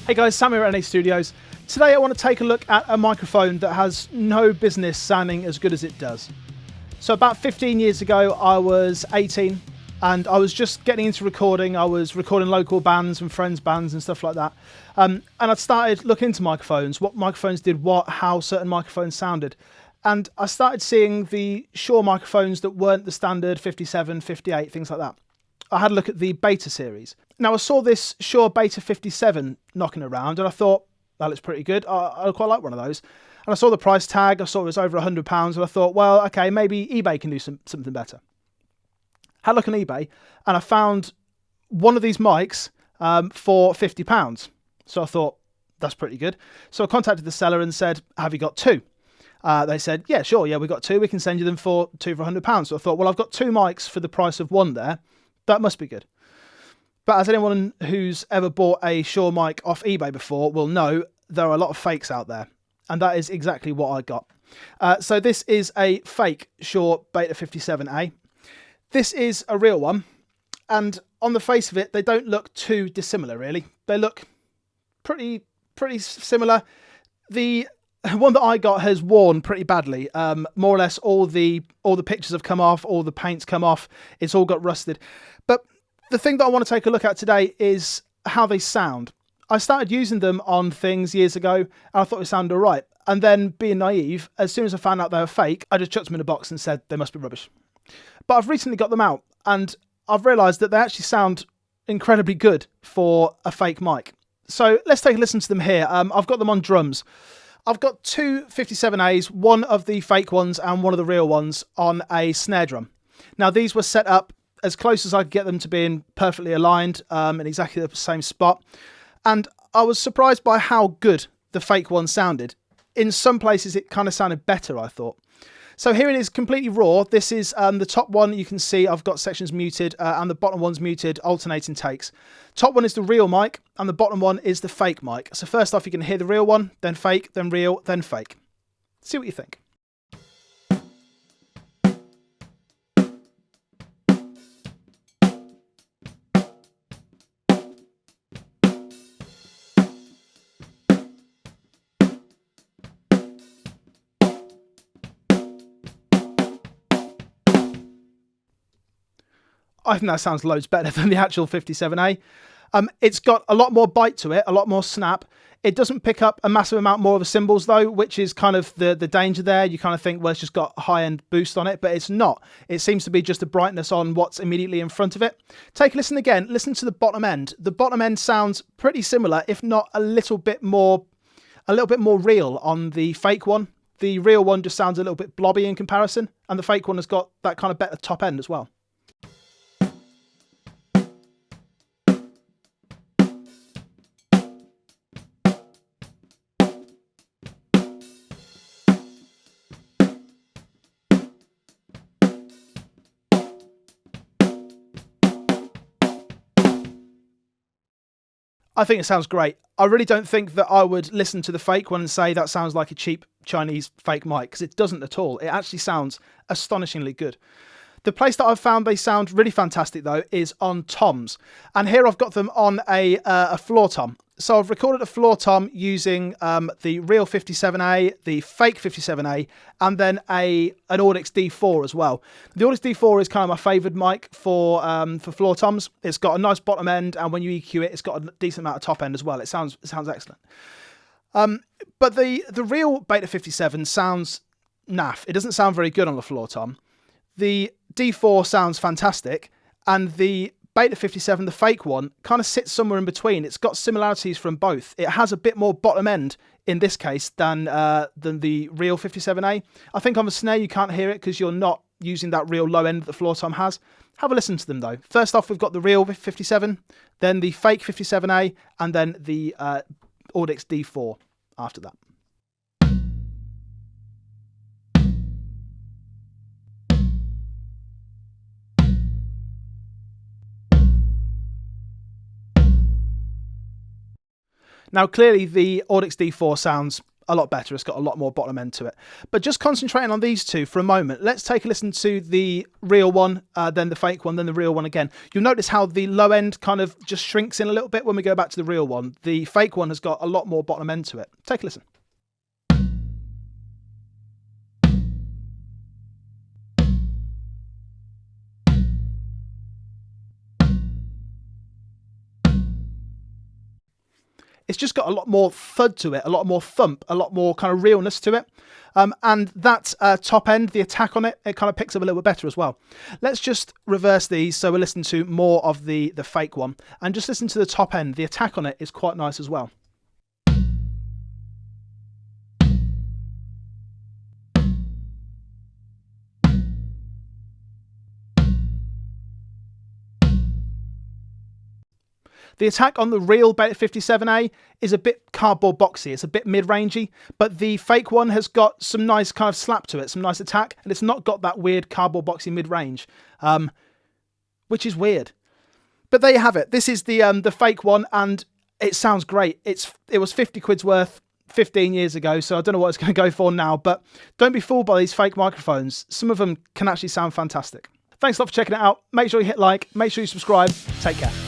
Hey guys, Sam here at NA Studios. Today I want to take a look at a microphone that has no business sounding as good as it does. So about 15 years ago I was 18 and I was just getting into recording. I was recording local bands and friends' bands and stuff like that. And I'd started looking into microphones, what microphones did what, how certain microphones sounded. And I started seeing the Shure microphones that weren't the standard 57, 58, things like that. I had a look at the Beta series. Now I saw this Shure Beta 57 knocking around and I thought, that looks pretty good. I quite like one of those. And I saw the price tag, I saw it was over £100 and I thought, well, okay, maybe eBay can do something better. Had a look on eBay and I found one of these mics for £50. So I thought, that's pretty good. So I contacted the seller and said, have you got two? They said, yeah, sure, yeah, we've got two. We can send you them for two for £100. So I thought, well, I've got two mics for the price of one there. That must be good. But as anyone who's ever bought a Shure mic off eBay before will know, there are a lot of fakes out there. And that is exactly what I got. So this is a fake Shure Beta 57A. This is a real one. And on the face of it, they don't look too dissimilar, really. They look pretty similar. The one that I got has worn pretty badly. More or less all the pictures have come off, all the paint's come off. It's all got rusted. But the thing that I want to take a look at today is how they sound. I started using them on things years ago and I thought they sounded all right. And then being naive, as soon as I found out they were fake, I just chucked them in a box and said they must be rubbish. But I've recently got them out and I've realised that they actually sound incredibly good for a fake mic. So let's take a listen to them here. I've got them on drums. I've got two 57As, one of the fake ones and one of the real ones on a snare drum. Now these were set up as close as I could get them to being perfectly aligned in exactly the same spot. And I was surprised by how good the fake one sounded. In some places it kind of sounded better, I thought. So here it is completely raw. This is the top one. You can see I've got sections muted and the bottom one's muted, alternating takes. Top one is the real mic and the bottom one is the fake mic. So first off, you can hear the real one, then fake, then real, then fake. See what you think. I think that sounds loads better than the actual 57A. It's got a lot more bite to it, a lot more snap. It doesn't pick up a massive amount more of the cymbals though, which is kind of the danger there. You kind of think, well, it's just got a high-end boost on it, but it's not. It seems to be just a brightness on what's immediately in front of it. Take a listen again. Listen to the bottom end. The bottom end sounds pretty similar, if not a little bit more real on the fake one. The real one just sounds a little bit blobby in comparison, and the fake one has got that kind of better top end as well. I think it sounds great. I really don't think that I would listen to the fake one and say that sounds like a cheap Chinese fake mic, because it doesn't at all. It actually sounds astonishingly good. The place that I've found they sound really fantastic though is on toms. And here I've got them on a floor tom. So I've recorded a floor tom using the real 57A, the fake 57A, and then an Audix D4 as well. The Audix D4 is kind of my favoured mic for floor toms. It's got a nice bottom end, and when you EQ it, it's got a decent amount of top end as well. It sounds excellent. But the real Beta 57 sounds naff. It doesn't sound very good on the floor tom. The D4 sounds fantastic, and the Beta 57, the fake one, kind of sits somewhere in between. It's got similarities from both. It has a bit more bottom end in this case than the real 57A. I think on the snare you can't hear it because you're not using that real low end that the floor tom has. Have a listen to them though. First off, we've got the real 57, then the fake 57A, and then the Audix D4 after that. Now, clearly the Audix D4 sounds a lot better. It's got a lot more bottom end to it. But just concentrating on these two for a moment, let's take a listen to the real one, then the fake one, then the real one again. You'll notice how the low end kind of just shrinks in a little bit when we go back to the real one. The fake one has got a lot more bottom end to it. Take a listen. It's just got a lot more thud to it, a lot more thump, a lot more kind of realness to it. And that top end, the attack on it, it kind of picks up a little bit better as well. Let's just reverse these so we're listening to more of the fake one. And just listen to the top end. The attack on it is quite nice as well. The attack on the real Beta 57A is a bit cardboard boxy, it's a bit mid-rangey, but the fake one has got some nice kind of slap to it, some nice attack, and it's not got that weird cardboard boxy mid-range, which is weird. But there you have it. This is the fake one, and it sounds great. It was 50 quid's worth 15 years ago, so I don't know what it's going to go for now, but don't be fooled by these fake microphones. Some of them can actually sound fantastic. Thanks a lot for checking it out. Make sure you hit like, make sure you subscribe. Take care.